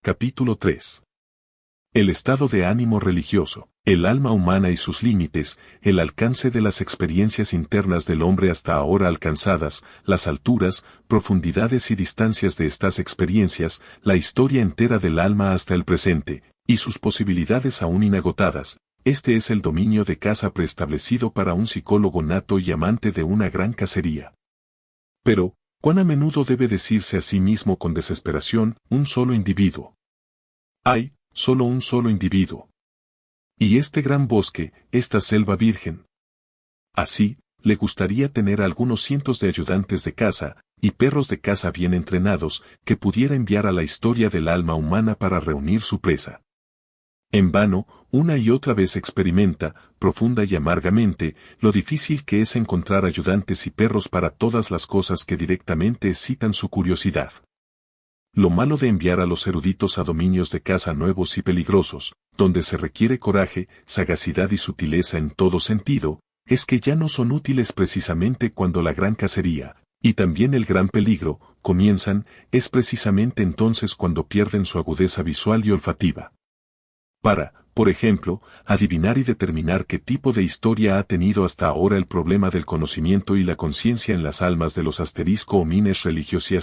Capítulo 3. El estado de ánimo religioso, el alma humana y sus límites, el alcance de las experiencias internas del hombre hasta ahora alcanzadas, las alturas, profundidades y distancias de estas experiencias, la historia entera del alma hasta el presente, y sus posibilidades aún inagotadas. Este es el dominio de casa preestablecido para un psicólogo nato y amante de una gran cacería. Pero, ¿cuán a menudo debe decirse a sí mismo con desesperación, un solo individuo? Hay, solo un solo individuo. Y este gran bosque, esta selva virgen. Así, le gustaría tener algunos cientos de ayudantes de caza, y perros de caza bien entrenados, que pudiera enviar a la historia del alma humana para reunir su presa. En vano, una y otra vez experimenta, profunda y amargamente, lo difícil que es encontrar ayudantes y perros para todas las cosas que directamente excitan su curiosidad. Lo malo de enviar a los eruditos a dominios de caza nuevos y peligrosos, donde se requiere coraje, sagacidad y sutileza en todo sentido, es que ya no son útiles precisamente cuando la gran cacería, y también el gran peligro, comienzan, es precisamente entonces cuando pierden su agudeza visual y olfativa. Para, por ejemplo, adivinar y determinar qué tipo de historia ha tenido hasta ahora el problema del conocimiento y la conciencia en las almas de los *homines religios y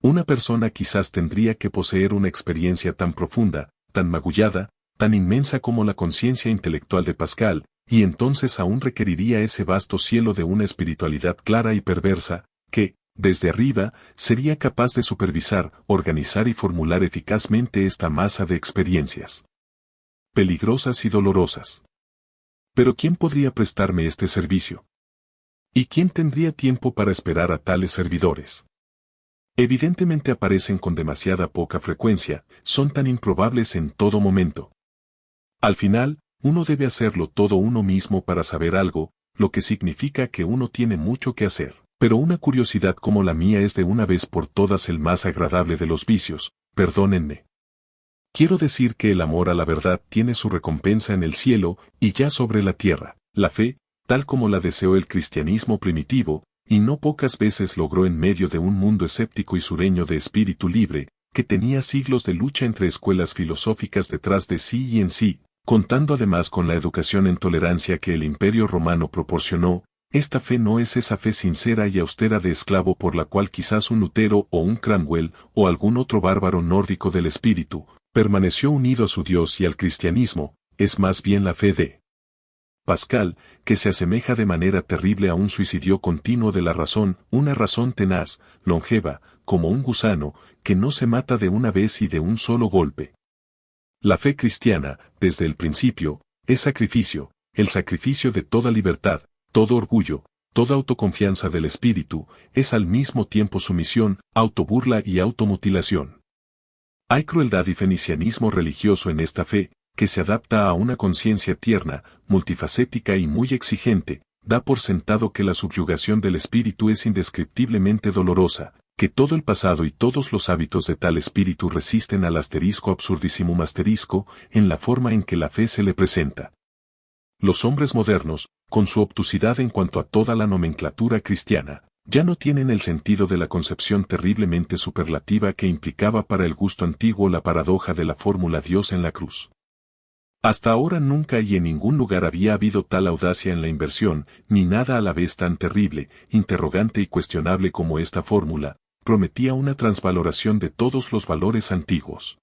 una persona quizás tendría que poseer una experiencia tan profunda, tan magullada, tan inmensa como la conciencia intelectual de Pascal, y entonces aún requeriría ese vasto cielo de una espiritualidad clara y perversa, que, desde arriba, sería capaz de supervisar, organizar y formular eficazmente esta masa de experiencias peligrosas y dolorosas. Pero ¿quién podría prestarme este servicio? ¿Y quién tendría tiempo para esperar a tales servidores? Evidentemente aparecen con demasiada poca frecuencia, son tan improbables en todo momento. Al final, uno debe hacerlo todo uno mismo para saber algo, lo que significa que uno tiene mucho que hacer. Pero una curiosidad como la mía es de una vez por todas el más agradable de los vicios, perdónenme. Quiero decir que el amor a la verdad tiene su recompensa en el cielo y ya sobre la tierra. La fe, tal como la deseó el cristianismo primitivo, y no pocas veces logró en medio de un mundo escéptico y sureño de espíritu libre, que tenía siglos de lucha entre escuelas filosóficas detrás de sí y en sí, contando además con la educación en tolerancia que el Imperio Romano proporcionó. Esta fe no es esa fe sincera y austera de esclavo por la cual quizás un Lutero o un Cranwell o algún otro bárbaro nórdico del espíritu permaneció unido a su Dios y al cristianismo, es más bien la fe de Pascal, que se asemeja de manera terrible a un suicidio continuo de la razón, una razón tenaz, longeva, como un gusano, que no se mata de una vez y de un solo golpe. La fe cristiana, desde el principio, es sacrificio, el sacrificio de toda libertad, todo orgullo, toda autoconfianza del espíritu, es al mismo tiempo sumisión, autoburla y automutilación. Hay crueldad y fenicianismo religioso en esta fe, que se adapta a una conciencia tierna, multifacética y muy exigente, da por sentado que la subyugación del espíritu es indescriptiblemente dolorosa, que todo el pasado y todos los hábitos de tal espíritu resisten al absurdissimum en la forma en que la fe se le presenta. Los hombres modernos, con su obtusidad en cuanto a toda la nomenclatura cristiana, ya no tienen el sentido de la concepción terriblemente superlativa que implicaba para el gusto antiguo la paradoja de la fórmula Dios en la cruz. Hasta ahora nunca y en ningún lugar había habido tal audacia en la inversión, ni nada a la vez tan terrible, interrogante y cuestionable como esta fórmula, prometía una transvaloración de todos los valores antiguos.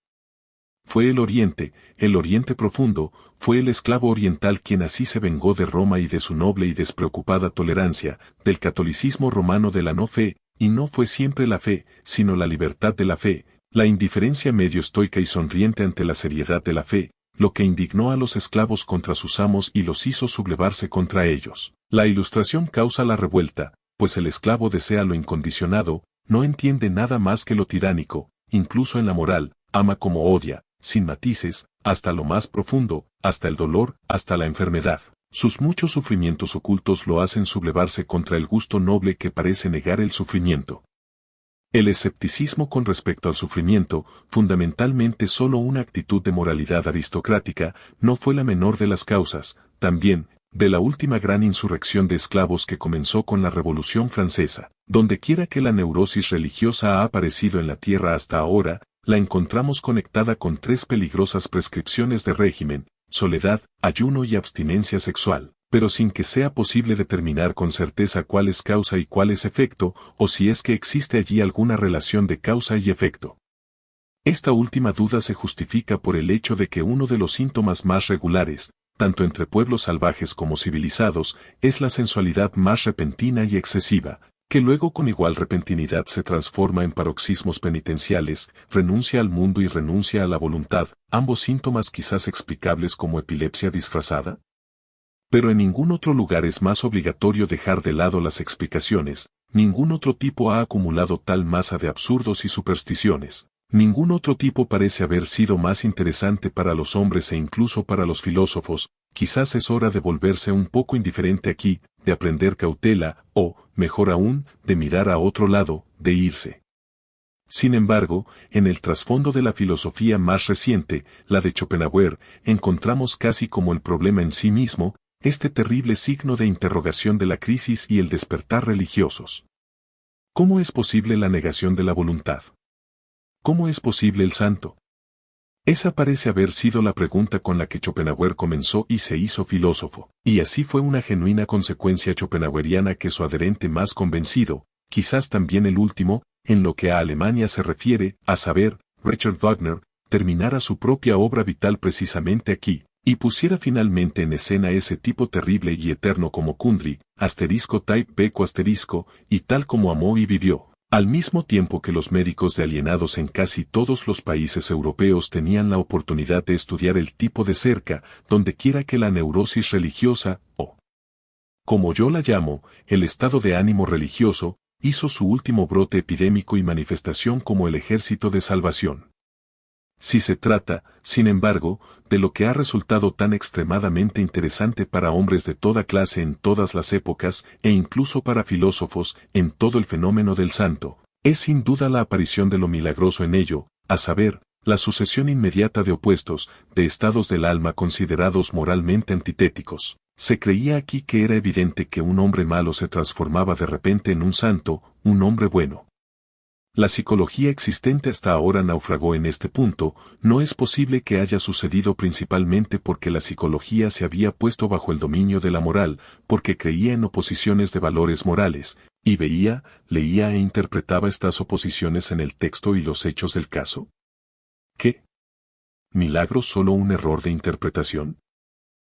Fue el Oriente profundo, fue el esclavo oriental quien así se vengó de Roma y de su noble y despreocupada tolerancia, del catolicismo romano de la no fe, y no fue siempre la fe, sino la libertad de la fe, la indiferencia medio estoica y sonriente ante la seriedad de la fe, lo que indignó a los esclavos contra sus amos y los hizo sublevarse contra ellos. La Ilustración causa la revuelta, pues el esclavo desea lo incondicionado, no entiende nada más que lo tiránico, incluso en la moral, ama como odia, sin matices, hasta lo más profundo, hasta el dolor, hasta la enfermedad. Sus muchos sufrimientos ocultos lo hacen sublevarse contra el gusto noble que parece negar el sufrimiento. El escepticismo con respecto al sufrimiento, fundamentalmente solo una actitud de moralidad aristocrática, no fue la menor de las causas, también, de la última gran insurrección de esclavos que comenzó con la Revolución Francesa. Dondequiera que la neurosis religiosa ha aparecido en la tierra hasta ahora, la encontramos conectada con tres peligrosas prescripciones de régimen: soledad, ayuno y abstinencia sexual, pero sin que sea posible determinar con certeza cuál es causa y cuál es efecto, o si es que existe allí alguna relación de causa y efecto. Esta última duda se justifica por el hecho de que uno de los síntomas más regulares, tanto entre pueblos salvajes como civilizados, es la sensualidad más repentina y excesiva, que luego con igual repentinidad se transforma en paroxismos penitenciales, renuncia al mundo y renuncia a la voluntad, ambos síntomas quizás explicables como epilepsia disfrazada. Pero en ningún otro lugar es más obligatorio dejar de lado las explicaciones, ningún otro tipo ha acumulado tal masa de absurdos y supersticiones. Ningún otro tipo parece haber sido más interesante para los hombres e incluso para los filósofos. Quizás es hora de volverse un poco indiferente aquí, de aprender cautela, o, mejor aún, de mirar a otro lado, de irse. Sin embargo, en el trasfondo de la filosofía más reciente, la de Schopenhauer, encontramos casi como el problema en sí mismo, este terrible signo de interrogación de la crisis y el despertar religiosos. ¿Cómo es posible la negación de la voluntad? ¿Cómo es posible el santo? Esa parece haber sido la pregunta con la que Schopenhauer comenzó y se hizo filósofo, y así fue una genuina consecuencia schopenhaueriana que su adherente más convencido, quizás también el último, en lo que a Alemania se refiere, a saber, Richard Wagner, terminara su propia obra vital precisamente aquí, y pusiera finalmente en escena ese tipo terrible y eterno como Kundry, *type beco y tal como amó y vivió. Al mismo tiempo que los médicos de alienados en casi todos los países europeos tenían la oportunidad de estudiar el tipo de cerca, donde quiera que la neurosis religiosa, o, como yo la llamo, el estado de ánimo religioso, hizo su último brote epidémico y manifestación como el ejército de salvación. Si se trata, sin embargo, de lo que ha resultado tan extremadamente interesante para hombres de toda clase en todas las épocas, e incluso para filósofos, en todo el fenómeno del santo, es sin duda la aparición de lo milagroso en ello, a saber, la sucesión inmediata de opuestos, de estados del alma considerados moralmente antitéticos. Se creía aquí que era evidente que un hombre malo se transformaba de repente en un santo, un hombre bueno. La psicología existente hasta ahora naufragó en este punto. No es posible que haya sucedido principalmente porque la psicología se había puesto bajo el dominio de la moral, porque creía en oposiciones de valores morales, y veía, leía e interpretaba estas oposiciones en el texto y los hechos del caso. ¿Qué? ¿Milagro solo un error de interpretación?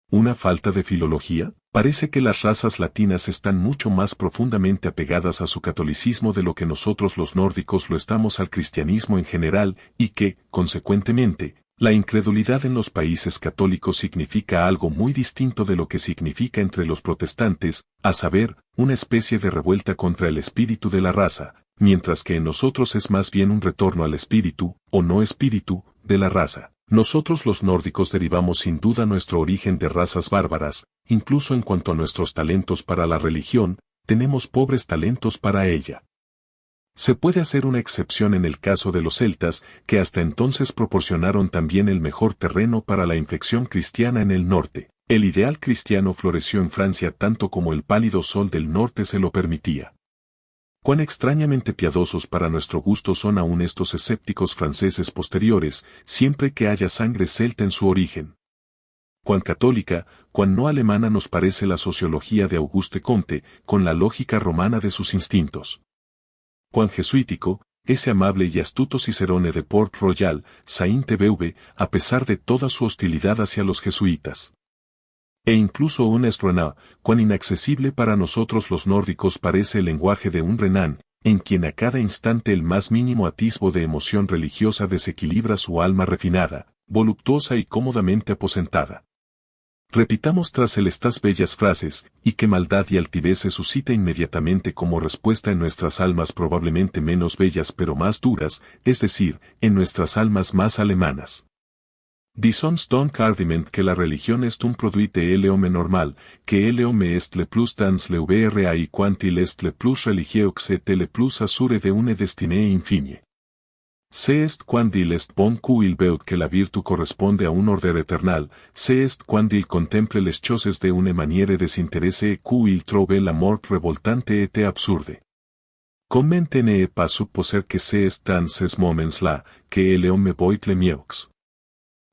¿Una falta de filología? Parece que las razas latinas están mucho más profundamente apegadas a su catolicismo de lo que nosotros los nórdicos lo estamos al cristianismo en general, y que, consecuentemente, la incredulidad en los países católicos significa algo muy distinto de lo que significa entre los protestantes, a saber, una especie de revuelta contra el espíritu de la raza, mientras que en nosotros es más bien un retorno al espíritu, o no espíritu, de la raza. Nosotros los nórdicos derivamos sin duda nuestro origen de razas bárbaras, incluso en cuanto a nuestros talentos para la religión, tenemos pobres talentos para ella. Se puede hacer una excepción en el caso de los celtas, que hasta entonces proporcionaron también el mejor terreno para la infección cristiana en el norte. El ideal cristiano floreció en Francia tanto como el pálido sol del norte se lo permitía. Cuán extrañamente piadosos para nuestro gusto son aún estos escépticos franceses posteriores, siempre que haya sangre celta en su origen. Cuán católica, cuán no alemana nos parece la sociología de Auguste Comte, con la lógica romana de sus instintos. Cuán jesuítico, ese amable y astuto Cicerone de Port Royal, Saint-Beuve, a pesar de toda su hostilidad hacia los jesuitas. E incluso un Estrenat, cuán inaccesible para nosotros los nórdicos parece el lenguaje de un Renan, en quien a cada instante el más mínimo atisbo de emoción religiosa desequilibra su alma refinada, voluptuosa y cómodamente aposentada. Repitamos tras él estas bellas frases, y qué maldad y altivez se suscita inmediatamente como respuesta en nuestras almas probablemente menos bellas pero más duras, es decir, en nuestras almas más alemanas. Disons donc argument que la religión est un produit de l'homme normal, que l'homme est le plus dans le vrai y quand il est le plus religieux c'est le plus assuré de une destinée infinie. C'est est quand il est bon qu'il veut que la virtu corresponde a un order eternal, c'est est quand il contemple les choses de une manière désintéressée qu'il trouve la mort révoltante et absurde. Comment ne pas supposer que c'est dans ces moments-là que el homme voit le mieux.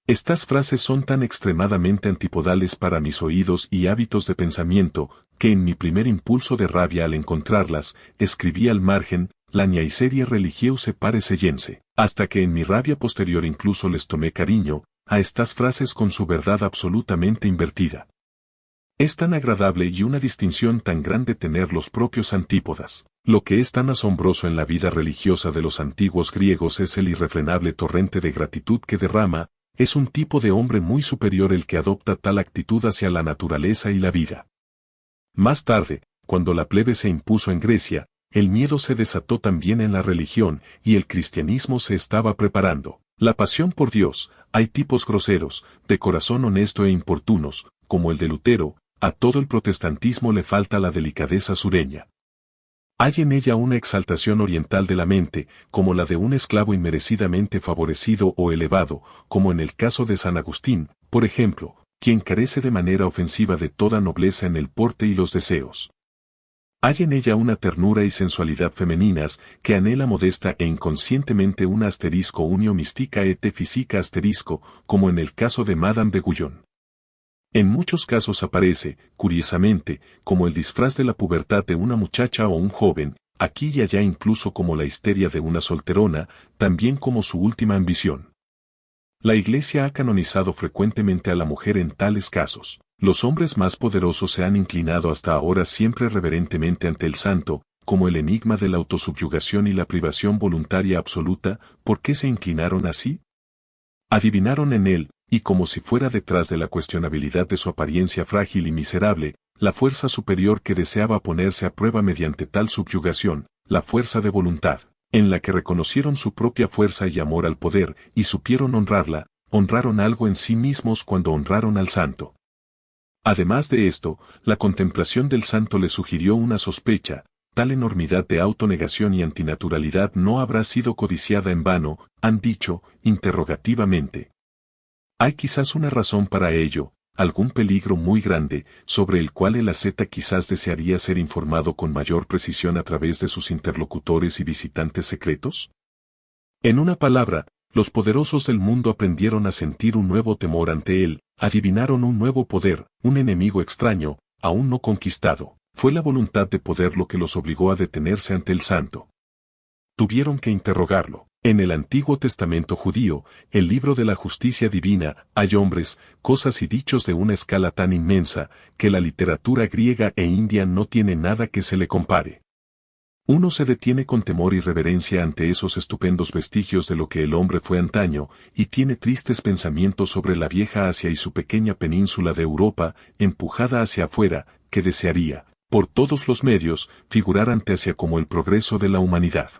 Estas frases son tan extremadamente antipodales para mis oídos y hábitos de pensamiento, que en mi primer impulso de rabia al encontrarlas, escribí al margen, la niaiserie religieuse pareceyense, hasta que en mi rabia posterior incluso les tomé cariño, a estas frases con su verdad absolutamente invertida. Es tan agradable y una distinción tan grande tener los propios antípodas. Lo que es tan asombroso en la vida religiosa de los antiguos griegos es el irrefrenable torrente de gratitud que derrama. Es un tipo de hombre muy superior el que adopta tal actitud hacia la naturaleza y la vida. Más tarde, cuando la plebe se impuso en Grecia, el miedo se desató también en la religión y el cristianismo se estaba preparando. La pasión por Dios, hay tipos groseros, de corazón honesto e importunos, como el de Lutero, a todo el protestantismo le falta la delicadeza sureña. Hay en ella una exaltación oriental de la mente, como la de un esclavo inmerecidamente favorecido o elevado, como en el caso de San Agustín, por ejemplo, quien carece de manera ofensiva de toda nobleza en el porte y los deseos. Hay en ella una ternura y sensualidad femeninas, que anhela modesta e inconscientemente un asterisco unio mística et física asterisco, como en el caso de Madame de Guyon. En muchos casos aparece, curiosamente, como el disfraz de la pubertad de una muchacha o un joven, aquí y allá incluso como la histeria de una solterona, también como su última ambición. La Iglesia ha canonizado frecuentemente a la mujer en tales casos. Los hombres más poderosos se han inclinado hasta ahora siempre reverentemente ante el santo, como el enigma de la autosubyugación y la privación voluntaria absoluta. ¿Por qué se inclinaron así? Adivinaron en él, y como si fuera detrás de la cuestionabilidad de su apariencia frágil y miserable, la fuerza superior que deseaba ponerse a prueba mediante tal subyugación, la fuerza de voluntad, en la que reconocieron su propia fuerza y amor al poder, y supieron honrarla, honraron algo en sí mismos cuando honraron al santo. Además de esto, la contemplación del santo le sugirió una sospecha, tal enormidad de autonegación y antinaturalidad no habrá sido codiciada en vano, han dicho, interrogativamente. Hay quizás una razón para ello, algún peligro muy grande, sobre el cual el asceta quizás desearía ser informado con mayor precisión a través de sus interlocutores y visitantes secretos. En una palabra, los poderosos del mundo aprendieron a sentir un nuevo temor ante él, adivinaron un nuevo poder, un enemigo extraño, aún no conquistado. Fue la voluntad de poder lo que los obligó a detenerse ante el santo. Tuvieron que interrogarlo. En el Antiguo Testamento judío, el libro de la justicia divina, hay hombres, cosas y dichos de una escala tan inmensa, que la literatura griega e india no tiene nada que se le compare. Uno se detiene con temor y reverencia ante esos estupendos vestigios de lo que el hombre fue antaño, y tiene tristes pensamientos sobre la vieja Asia y su pequeña península de Europa, empujada hacia afuera, que desearía, por todos los medios, figurar ante Asia como el progreso de la humanidad.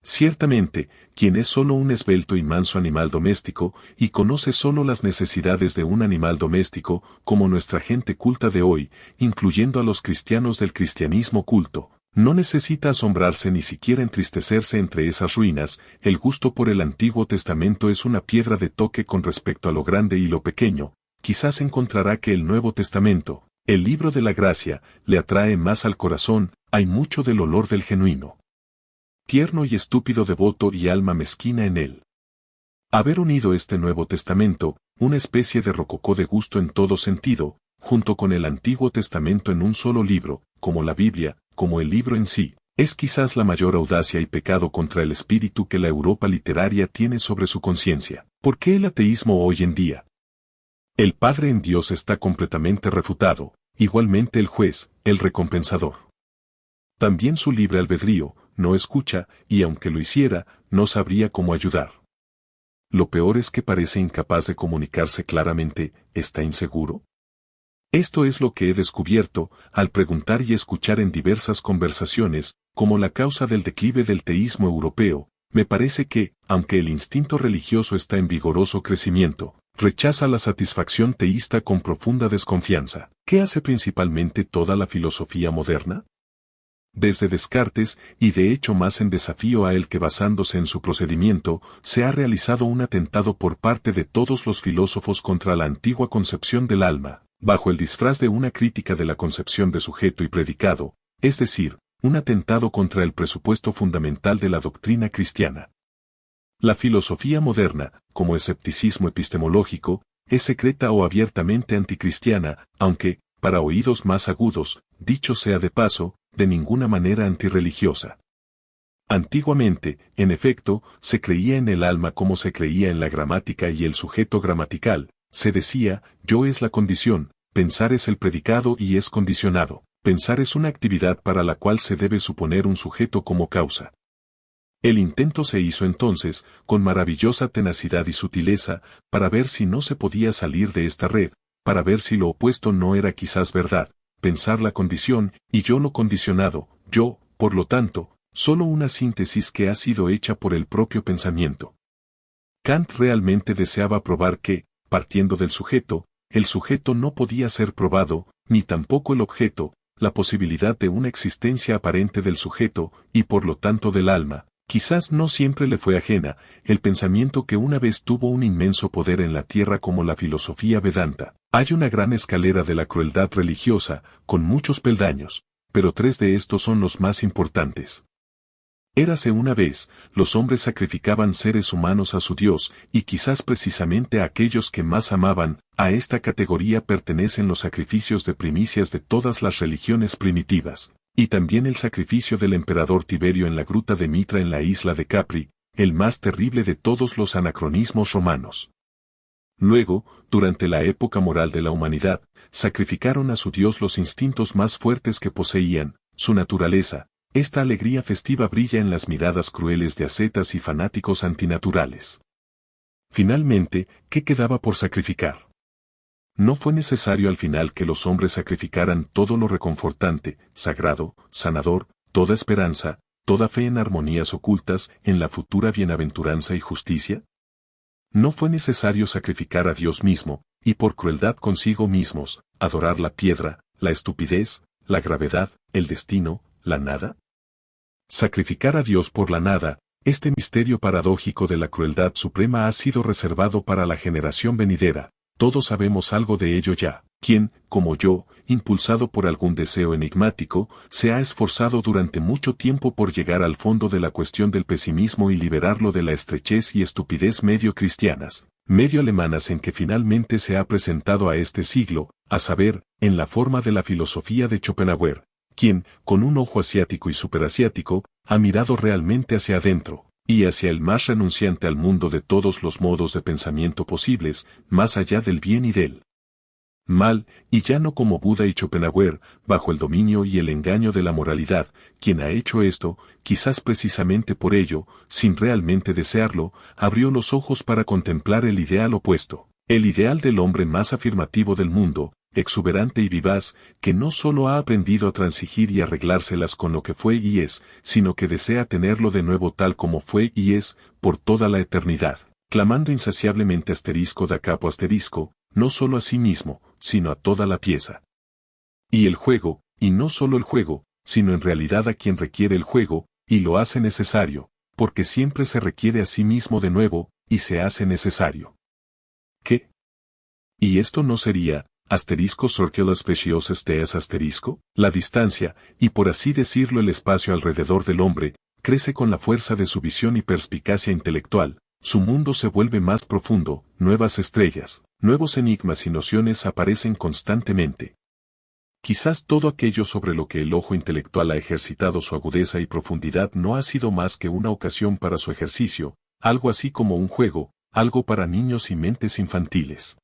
Ciertamente, quien es solo un esbelto y manso animal doméstico, y conoce solo las necesidades de un animal doméstico, como nuestra gente culta de hoy, incluyendo a los cristianos del cristianismo culto, no necesita asombrarse ni siquiera entristecerse entre esas ruinas. El gusto por el Antiguo Testamento es una piedra de toque con respecto a lo grande y lo pequeño. Quizás encontrará que el Nuevo Testamento, el libro de la gracia, le atrae más al corazón. Hay mucho del olor del genuino, tierno y estúpido devoto y alma mezquina en él. Haber unido este Nuevo Testamento, una especie de rococó de gusto en todo sentido, junto con el Antiguo Testamento en un solo libro, como la Biblia, como el libro en sí, es quizás la mayor audacia y pecado contra el espíritu que la Europa literaria tiene sobre su conciencia. ¿Por qué el ateísmo hoy en día? El Padre en Dios está completamente refutado, igualmente el juez, el recompensador. También su libre albedrío, no escucha, y aunque lo hiciera, no sabría cómo ayudar. Lo peor es que parece incapaz de comunicarse claramente. ¿Está inseguro? Esto es lo que he descubierto, al preguntar y escuchar en diversas conversaciones, como la causa del declive del teísmo europeo. Me parece que, aunque el instinto religioso está en vigoroso crecimiento, rechaza la satisfacción teísta con profunda desconfianza. ¿Qué hace principalmente toda la filosofía moderna? Desde Descartes, y de hecho más en desafío a él que basándose en su procedimiento, se ha realizado un atentado por parte de todos los filósofos contra la antigua concepción del alma, bajo el disfraz de una crítica de la concepción de sujeto y predicado, es decir, un atentado contra el presupuesto fundamental de la doctrina cristiana. La filosofía moderna, como escepticismo epistemológico, es secreta o abiertamente anticristiana, aunque, para oídos más agudos, dicho sea de paso, de ninguna manera antirreligiosa. Antiguamente, en efecto, se creía en el alma como se creía en la gramática y el sujeto gramatical. Se decía, yo es la condición, pensar es el predicado y es condicionado. Pensar es una actividad para la cual se debe suponer un sujeto como causa. El intento se hizo entonces, con maravillosa tenacidad y sutileza, para ver si no se podía salir de esta red, para ver si lo opuesto no era quizás verdad, pensar la condición, y yo lo condicionado, yo, por lo tanto, solo una síntesis que ha sido hecha por el propio pensamiento. Kant realmente deseaba probar que, partiendo del sujeto, el sujeto no podía ser probado, ni tampoco el objeto, la posibilidad de una existencia aparente del sujeto, y por lo tanto del alma. Quizás no siempre le fue ajena, el pensamiento que una vez tuvo un inmenso poder en la tierra como la filosofía Vedanta. Hay una gran escalera de la crueldad religiosa, con muchos peldaños, pero 3 de estos son los más importantes. Érase una vez, los hombres sacrificaban seres humanos a su Dios, y quizás precisamente a aquellos que más amaban. A esta categoría pertenecen los sacrificios de primicias de todas las religiones primitivas. Y también el sacrificio del emperador Tiberio en la gruta de Mitra en la isla de Capri, el más terrible de todos los anacronismos romanos. Luego, durante la época moral de la humanidad, sacrificaron a su Dios los instintos más fuertes que poseían, su naturaleza. Esta alegría festiva brilla en las miradas crueles de ascetas y fanáticos antinaturales. Finalmente, ¿qué quedaba por sacrificar? No fue necesario al final que los hombres sacrificaran todo lo reconfortante, sagrado, sanador, toda esperanza, toda fe en armonías ocultas, en la futura bienaventuranza y justicia. No fue necesario sacrificar a Dios mismo, y por crueldad consigo mismos, adorar la piedra, la estupidez, la gravedad, el destino, la nada. Sacrificar a Dios por la nada, este misterio paradójico de la crueldad suprema ha sido reservado para la generación venidera. Todos sabemos algo de ello ya. Quien, como yo, impulsado por algún deseo enigmático, se ha esforzado durante mucho tiempo por llegar al fondo de la cuestión del pesimismo y liberarlo de la estrechez y estupidez medio cristianas, medio alemanas en que finalmente se ha presentado a este siglo, a saber, en la forma de la filosofía de Schopenhauer, quien, con un ojo asiático y superasiático, ha mirado realmente hacia adentro, y hacia el más renunciante al mundo de todos los modos de pensamiento posibles, más allá del bien y del mal, y ya no como Buda y Schopenhauer, bajo el dominio y el engaño de la moralidad. Quien ha hecho esto, quizás precisamente por ello, sin realmente desearlo, abrió los ojos para contemplar el ideal opuesto, el ideal del hombre más afirmativo del mundo, exuberante y vivaz, que no solo ha aprendido a transigir y arreglárselas con lo que fue y es, sino que desea tenerlo de nuevo tal como fue y es, por toda la eternidad, clamando insaciablemente asterisco da capo asterisco, no solo a sí mismo, sino a toda la pieza. Y el juego, y no solo el juego, sino en realidad a quien requiere el juego, y lo hace necesario, porque siempre se requiere a sí mismo de nuevo, y se hace necesario. ¿Qué? ¿Y esto no sería, asterisco circular specioses teas asterisco? La distancia, y por así decirlo el espacio alrededor del hombre, crece con la fuerza de su visión y perspicacia intelectual. Su mundo se vuelve más profundo, nuevas estrellas, nuevos enigmas y nociones aparecen constantemente. Quizás todo aquello sobre lo que el ojo intelectual ha ejercitado su agudeza y profundidad no ha sido más que una ocasión para su ejercicio, algo así como un juego, algo para niños y mentes infantiles.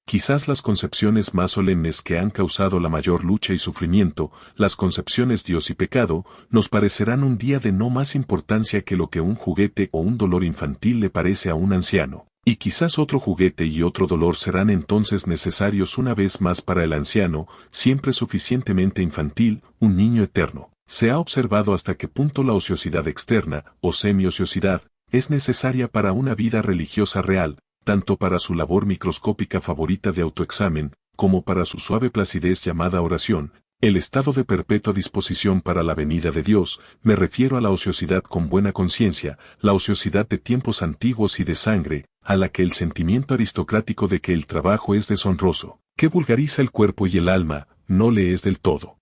Quizás las concepciones más solemnes que han causado la mayor lucha y sufrimiento, las concepciones Dios y pecado, nos parecerán un día de no más importancia que lo que un juguete o un dolor infantil le parece a un anciano. Y quizás otro juguete y otro dolor serán entonces necesarios una vez más para el anciano, siempre suficientemente infantil, un niño eterno. Se ha observado hasta qué punto la ociosidad externa, o semi-ociosidad, es necesaria para una vida religiosa real, tanto para su labor microscópica favorita de autoexamen, como para su suave placidez llamada oración, el estado de perpetua disposición para la venida de Dios. Me refiero a la ociosidad con buena conciencia, la ociosidad de tiempos antiguos y de sangre, a la que el sentimiento aristocrático de que el trabajo es deshonroso, que vulgariza el cuerpo y el alma, no le es del todo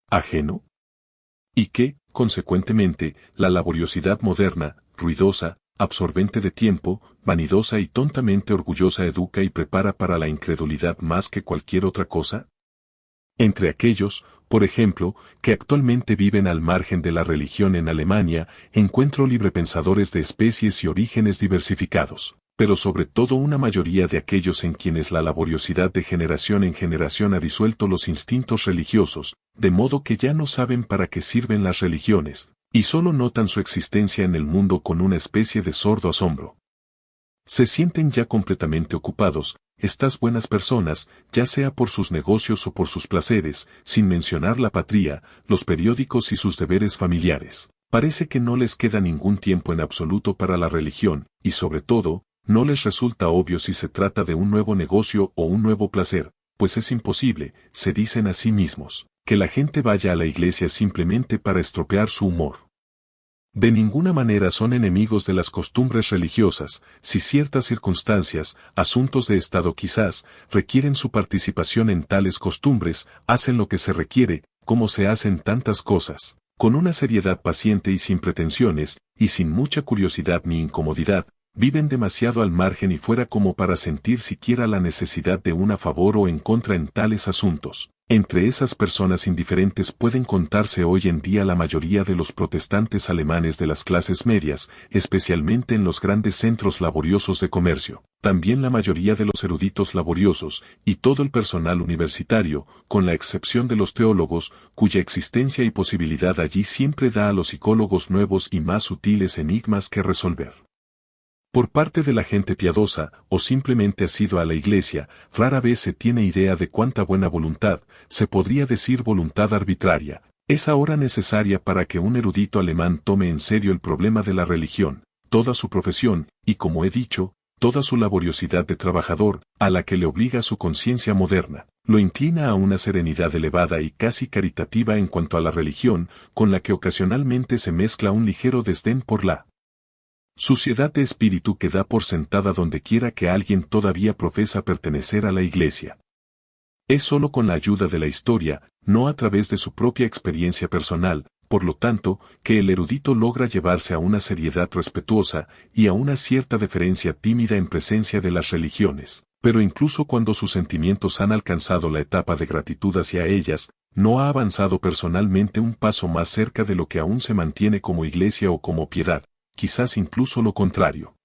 ajeno. y que, consecuentemente, la laboriosidad moderna, ruidosa, absorbente de tiempo, vanidosa y tontamente orgullosa educa y prepara para la incredulidad más que cualquier otra cosa? Entre aquellos, por ejemplo, que actualmente viven al margen de la religión en Alemania, encuentro librepensadores de especies y orígenes diversificados, pero sobre todo una mayoría de aquellos en quienes la laboriosidad de generación en generación ha disuelto los instintos religiosos, de modo que ya no saben para qué sirven las religiones, y solo notan su existencia en el mundo con una especie de sordo asombro. Se sienten ya completamente ocupados, estas buenas personas, ya sea por sus negocios o por sus placeres, sin mencionar la patria, los periódicos y sus deberes familiares. Parece que no les queda ningún tiempo en absoluto para la religión, y sobre todo, no les resulta obvio si se trata de un nuevo negocio o un nuevo placer, pues es imposible, se dicen a sí mismos, que la gente vaya a la iglesia simplemente para estropear su humor. De ninguna manera son enemigos de las costumbres religiosas, si ciertas circunstancias, asuntos de Estado quizás, requieren su participación en tales costumbres, hacen lo que se requiere, como se hacen tantas cosas, con una seriedad paciente y sin pretensiones, y sin mucha curiosidad ni incomodidad, viven demasiado al margen y fuera como para sentir siquiera la necesidad de un a favor o en contra en tales asuntos. Entre esas personas indiferentes pueden contarse hoy en día la mayoría de los protestantes alemanes de las clases medias, especialmente en los grandes centros laboriosos de comercio, también la mayoría de los eruditos laboriosos, y todo el personal universitario, con la excepción de los teólogos, cuya existencia y posibilidad allí siempre da a los psicólogos nuevos y más sutiles enigmas que resolver. Por parte de la gente piadosa, o simplemente asiduo a la iglesia, rara vez se tiene idea de cuánta buena voluntad, se podría decir voluntad arbitraria, es ahora necesaria para que un erudito alemán tome en serio el problema de la religión, toda su profesión, y como he dicho, toda su laboriosidad de trabajador, a la que le obliga su conciencia moderna, lo inclina a una serenidad elevada y casi caritativa en cuanto a la religión, con la que ocasionalmente se mezcla un ligero desdén por la suciedad de espíritu que da por sentada donde quiera que alguien todavía profesa pertenecer a la iglesia. Es sólo con la ayuda de la historia, no a través de su propia experiencia personal, por lo tanto, que el erudito logra llevarse a una seriedad respetuosa y a una cierta deferencia tímida en presencia de las religiones. Pero incluso cuando sus sentimientos han alcanzado la etapa de gratitud hacia ellas, no ha avanzado personalmente un paso más cerca de lo que aún se mantiene como iglesia o como piedad. Quizás incluso lo contrario.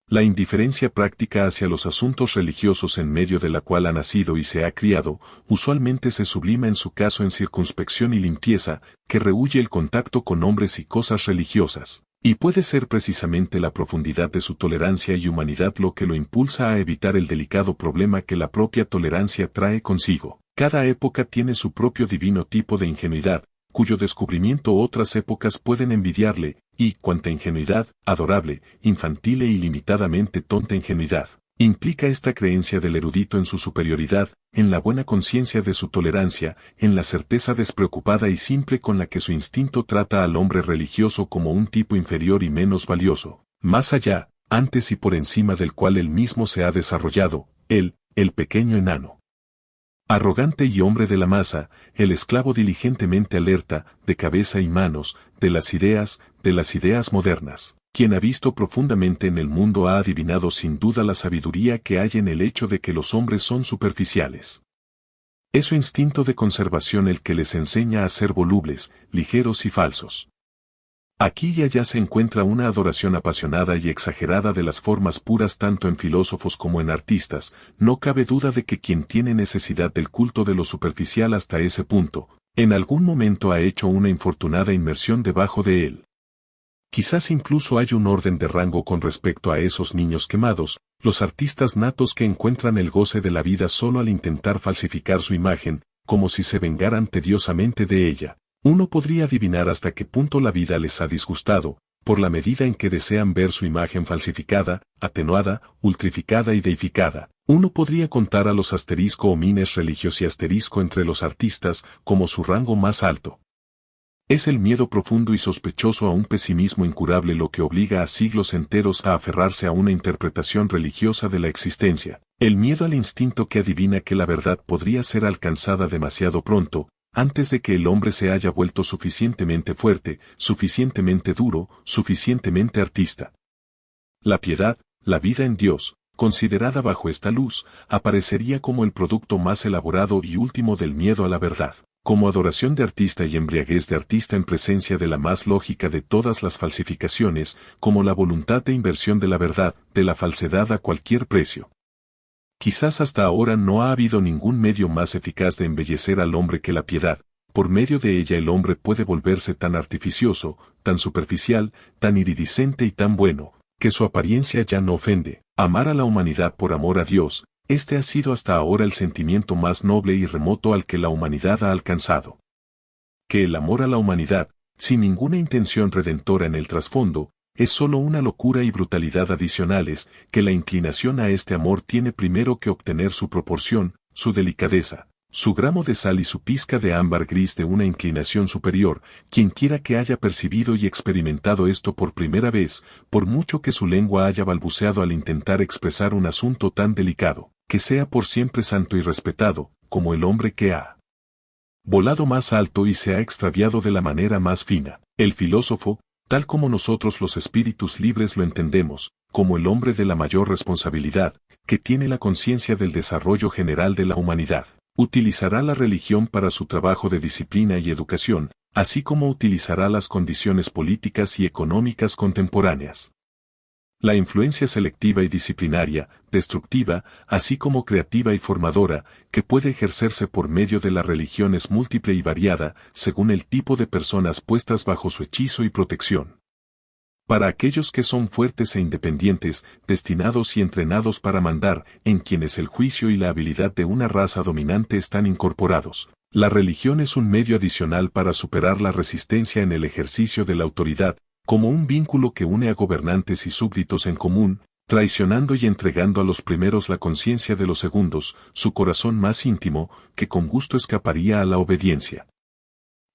La indiferencia práctica hacia los asuntos religiosos en medio de la cual ha nacido y se ha criado, usualmente se sublima en su caso en circunspección y limpieza, que rehúye el contacto con hombres y cosas religiosas, y puede ser precisamente la profundidad de su tolerancia y humanidad lo que lo impulsa a evitar el delicado problema que la propia tolerancia trae consigo. Cada época tiene su propio divino tipo de ingenuidad, cuyo descubrimiento otras épocas pueden envidiarle, y cuanta ingenuidad, adorable, infantil e ilimitadamente tonta ingenuidad, implica esta creencia del erudito en su superioridad, en la buena conciencia de su tolerancia, en la certeza despreocupada y simple con la que su instinto trata al hombre religioso como un tipo inferior y menos valioso, más allá, antes y por encima del cual él mismo se ha desarrollado, él, el pequeño enano. Arrogante y hombre de la masa, el esclavo diligentemente alerta, de cabeza y manos, de las ideas modernas, quien ha visto profundamente en el mundo ha adivinado sin duda la sabiduría que hay en el hecho de que los hombres son superficiales. Es su instinto de conservación el que les enseña a ser volubles, ligeros y falsos. Aquí y allá se encuentra una adoración apasionada y exagerada de las formas puras tanto en filósofos como en artistas, no cabe duda de que quien tiene necesidad del culto de lo superficial hasta ese punto, en algún momento ha hecho una infortunada inmersión debajo de él. Quizás incluso hay un orden de rango con respecto a esos niños quemados, los artistas natos que encuentran el goce de la vida solo al intentar falsificar su imagen, como si se vengaran tediosamente de ella. Uno podría adivinar hasta qué punto la vida les ha disgustado, por la medida en que desean ver su imagen falsificada, atenuada, ultrificada y deificada. Uno podría contar a los asterisco homines religios y asterisco entre los artistas como su rango más alto. Es el miedo profundo y sospechoso a un pesimismo incurable lo que obliga a siglos enteros a aferrarse a una interpretación religiosa de la existencia. El miedo al instinto que adivina que la verdad podría ser alcanzada demasiado pronto, antes de que el hombre se haya vuelto suficientemente fuerte, suficientemente duro, suficientemente artista. La piedad, la vida en Dios, considerada bajo esta luz, aparecería como el producto más elaborado y último del miedo a la verdad, como adoración de artista y embriaguez de artista en presencia de la más lógica de todas las falsificaciones, como la voluntad de inversión de la verdad, de la falsedad a cualquier precio. Quizás hasta ahora no ha habido ningún medio más eficaz de embellecer al hombre que la piedad. Por medio de ella el hombre puede volverse tan artificioso, tan superficial, tan iridiscente y tan bueno, que su apariencia ya no ofende. Amar a la humanidad por amor a Dios, este ha sido hasta ahora el sentimiento más noble y remoto al que la humanidad ha alcanzado. Que el amor a la humanidad, sin ninguna intención redentora en el trasfondo, es solo una locura y brutalidad adicionales, que la inclinación a este amor tiene primero que obtener su proporción, su delicadeza, su gramo de sal y su pizca de ámbar gris de una inclinación superior. Quienquiera que haya percibido y experimentado esto por primera vez, por mucho que su lengua haya balbuceado al intentar expresar un asunto tan delicado, que sea por siempre santo y respetado, como el hombre que ha volado más alto y se ha extraviado de la manera más fina, el filósofo, tal como nosotros los espíritus libres lo entendemos, como el hombre de la mayor responsabilidad, que tiene la conciencia del desarrollo general de la humanidad, utilizará la religión para su trabajo de disciplina y educación, así como utilizará las condiciones políticas y económicas contemporáneas. La influencia selectiva y disciplinaria, destructiva, así como creativa y formadora, que puede ejercerse por medio de la religión es múltiple y variada, según el tipo de personas puestas bajo su hechizo y protección. Para aquellos que son fuertes e independientes, destinados y entrenados para mandar, en quienes el juicio y la habilidad de una raza dominante están incorporados, la religión es un medio adicional para superar la resistencia en el ejercicio de la autoridad, como un vínculo que une a gobernantes y súbditos en común, traicionando y entregando a los primeros la conciencia de los segundos, su corazón más íntimo, que con gusto escaparía a la obediencia.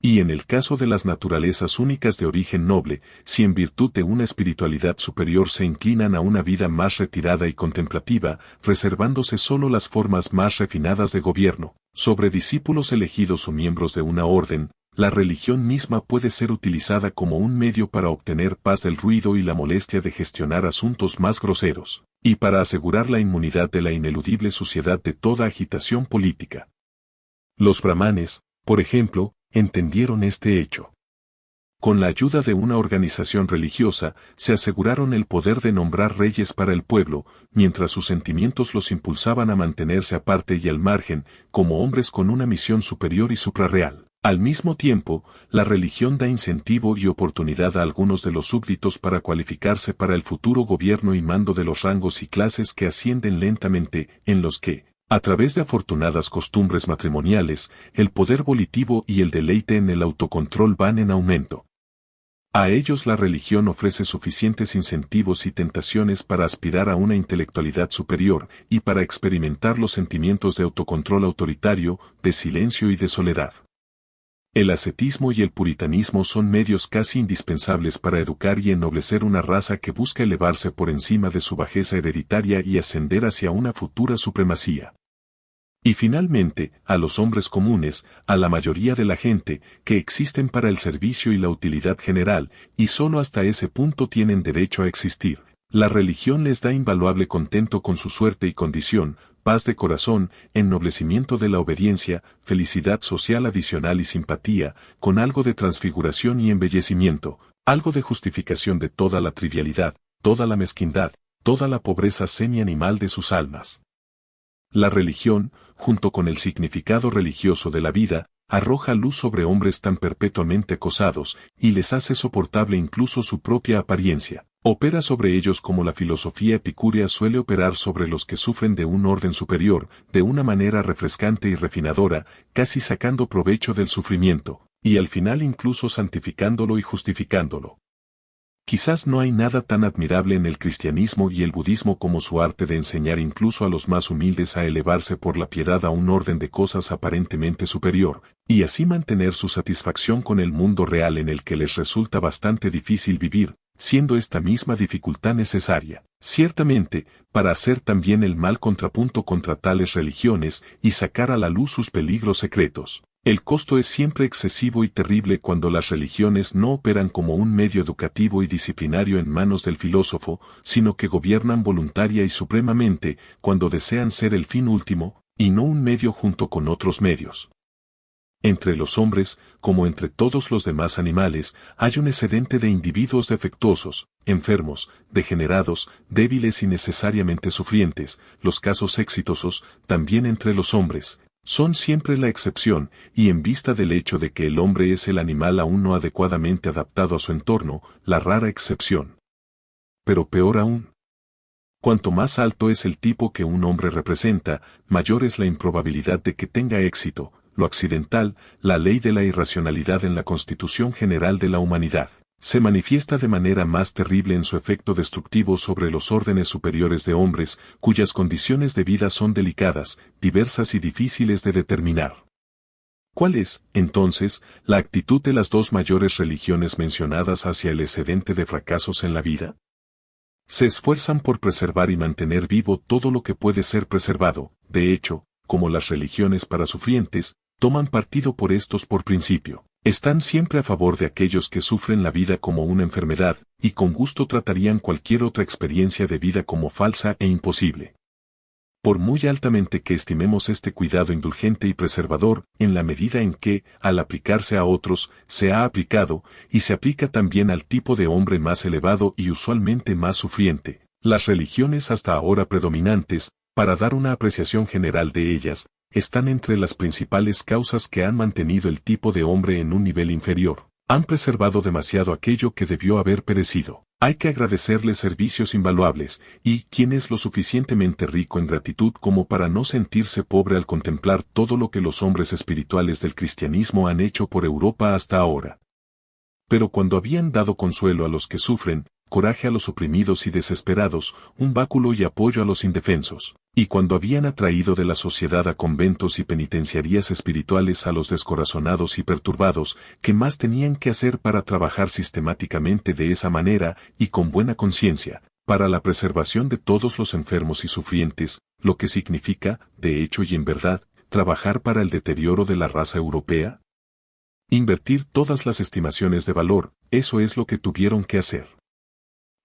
Y en el caso de las naturalezas únicas de origen noble, si en virtud de una espiritualidad superior se inclinan a una vida más retirada y contemplativa, reservándose solo las formas más refinadas de gobierno, sobre discípulos elegidos o miembros de una orden, la religión misma puede ser utilizada como un medio para obtener paz del ruido y la molestia de gestionar asuntos más groseros, y para asegurar la inmunidad de la ineludible suciedad de toda agitación política. Los brahmanes, por ejemplo, entendieron este hecho. Con la ayuda de una organización religiosa, se aseguraron el poder de nombrar reyes para el pueblo, mientras sus sentimientos los impulsaban a mantenerse aparte y al margen, como hombres con una misión superior y suprarreal. Al mismo tiempo, la religión da incentivo y oportunidad a algunos de los súbditos para cualificarse para el futuro gobierno y mando de los rangos y clases que ascienden lentamente, en los que, a través de afortunadas costumbres matrimoniales, el poder volitivo y el deleite en el autocontrol van en aumento. A ellos la religión ofrece suficientes incentivos y tentaciones para aspirar a una intelectualidad superior y para experimentar los sentimientos de autocontrol autoritario, de silencio y de soledad. El ascetismo y el puritanismo son medios casi indispensables para educar y ennoblecer una raza que busca elevarse por encima de su bajeza hereditaria y ascender hacia una futura supremacía. Y finalmente, a los hombres comunes, a la mayoría de la gente, que existen para el servicio y la utilidad general, y solo hasta ese punto tienen derecho a existir. La religión les da invaluable contento con su suerte y condición, paz de corazón, ennoblecimiento de la obediencia, felicidad social adicional y simpatía, con algo de transfiguración y embellecimiento, algo de justificación de toda la trivialidad, toda la mezquindad, toda la pobreza semi-animal de sus almas. La religión, junto con el significado religioso de la vida, arroja luz sobre hombres tan perpetuamente acosados, y les hace soportable incluso su propia apariencia. Opera sobre ellos como la filosofía epicúrea suele operar sobre los que sufren de un orden superior, de una manera refrescante y refinadora, casi sacando provecho del sufrimiento, y al final incluso santificándolo y justificándolo. Quizás no hay nada tan admirable en el cristianismo y el budismo como su arte de enseñar incluso a los más humildes a elevarse por la piedad a un orden de cosas aparentemente superior, y así mantener su satisfacción con el mundo real en el que les resulta bastante difícil vivir, siendo esta misma dificultad necesaria, ciertamente, para hacer también el mal contrapunto contra tales religiones y sacar a la luz sus peligros secretos. El costo es siempre excesivo y terrible cuando las religiones no operan como un medio educativo y disciplinario en manos del filósofo, sino que gobiernan voluntaria y supremamente cuando desean ser el fin último, y no un medio junto con otros medios. Entre los hombres, como entre todos los demás animales, hay un excedente de individuos defectuosos, enfermos, degenerados, débiles y necesariamente sufrientes. Los casos exitosos, también entre los hombres, son siempre la excepción, y en vista del hecho de que el hombre es el animal aún no adecuadamente adaptado a su entorno, la rara excepción. Pero peor aún, cuanto más alto es el tipo que un hombre representa, mayor es la improbabilidad de que tenga éxito. Lo accidental, la ley de la irracionalidad en la constitución general de la humanidad, se manifiesta de manera más terrible en su efecto destructivo sobre los órdenes superiores de hombres, cuyas condiciones de vida son delicadas, diversas y difíciles de determinar. ¿Cuál es, entonces, la actitud de las dos mayores religiones mencionadas hacia el excedente de fracasos en la vida? Se esfuerzan por preservar y mantener vivo todo lo que puede ser preservado. De hecho, como las religiones para sufrientes, toman partido por estos por principio. Están siempre a favor de aquellos que sufren la vida como una enfermedad, y con gusto tratarían cualquier otra experiencia de vida como falsa e imposible. Por muy altamente que estimemos este cuidado indulgente y preservador, en la medida en que, al aplicarse a otros, se ha aplicado, y se aplica también al tipo de hombre más elevado y usualmente más sufriente, las religiones hasta ahora predominantes, para dar una apreciación general de ellas, están entre las principales causas que han mantenido el tipo de hombre en un nivel inferior. Han preservado demasiado aquello que debió haber perecido. Hay que agradecerles servicios invaluables, y ¿quién es lo suficientemente rico en gratitud como para no sentirse pobre al contemplar todo lo que los hombres espirituales del cristianismo han hecho por Europa hasta ahora? Pero cuando habían dado consuelo a los que sufren, coraje a los oprimidos y desesperados, un báculo y apoyo a los indefensos, y cuando habían atraído de la sociedad a conventos y penitenciarías espirituales a los descorazonados y perturbados, ¿qué más tenían que hacer para trabajar sistemáticamente de esa manera, y con buena conciencia, para la preservación de todos los enfermos y sufrientes, lo que significa, de hecho y en verdad, trabajar para el deterioro de la raza europea? Invertir todas las estimaciones de valor, eso es lo que tuvieron que hacer.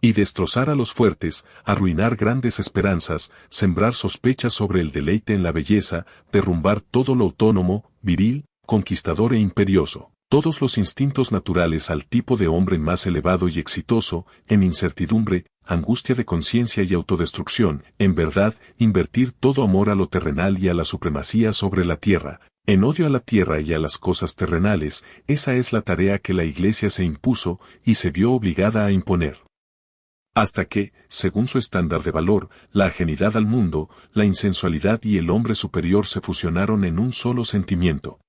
Y destrozar a los fuertes, arruinar grandes esperanzas, sembrar sospechas sobre el deleite en la belleza, derrumbar todo lo autónomo, viril, conquistador e imperioso, todos los instintos naturales al tipo de hombre más elevado y exitoso, en incertidumbre, angustia de conciencia y autodestrucción, en verdad, invertir todo amor a lo terrenal y a la supremacía sobre la tierra, en odio a la tierra y a las cosas terrenales. Esa es la tarea que la Iglesia se impuso y se vio obligada a imponer. Hasta que, según su estándar de valor, la ajenidad al mundo, la insensualidad y el hombre superior se fusionaron en un solo sentimiento.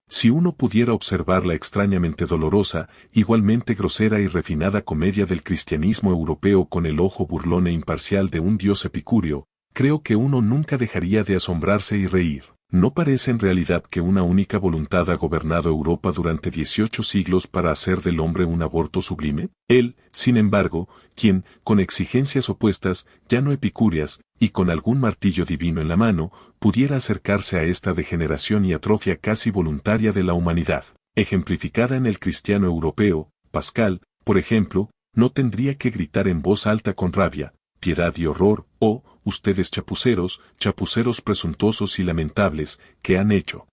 Si uno pudiera observar la extrañamente dolorosa, igualmente grosera y refinada comedia del cristianismo europeo con el ojo burlón e imparcial de un dios epicúreo, creo que uno nunca dejaría de asombrarse y reír. ¿No parece en realidad que una única voluntad ha gobernado Europa durante 18 siglos para hacer del hombre un aborto sublime? Él, sin embargo, quien, con exigencias opuestas, ya no epicúreas, y con algún martillo divino en la mano, pudiera acercarse a esta degeneración y atrofia casi voluntaria de la humanidad, ejemplificada en el cristiano europeo, Pascal, por ejemplo, no tendría que gritar en voz alta con rabia, piedad y horror, oh, ustedes chapuceros presuntuosos y lamentables, ¿qué han hecho?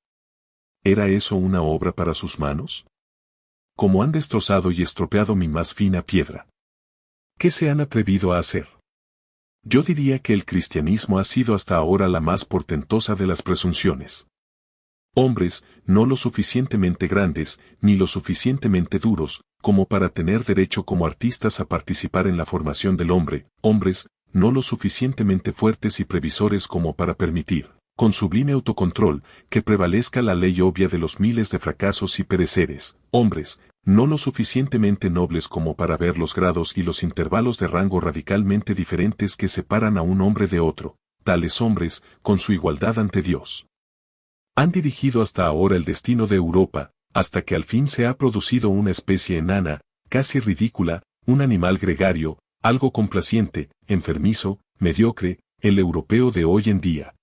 ¿Era eso una obra para sus manos? ¿Cómo han destrozado y estropeado mi más fina piedra? ¿Qué se han atrevido a hacer? Yo diría que el cristianismo ha sido hasta ahora la más portentosa de las presunciones. Hombres, no lo suficientemente grandes, ni lo suficientemente duros, como para tener derecho como artistas a participar en la formación del hombre, hombres, no lo suficientemente fuertes y previsores como para permitir, con sublime autocontrol, que prevalezca la ley obvia de los miles de fracasos y pereceres, hombres, no lo suficientemente nobles como para ver los grados y los intervalos de rango radicalmente diferentes que separan a un hombre de otro, tales hombres, con su igualdad ante Dios. Han dirigido hasta ahora el destino de Europa, hasta que al fin se ha producido una especie enana, casi ridícula, un animal gregario, algo complaciente, enfermizo, mediocre, el europeo de hoy en día.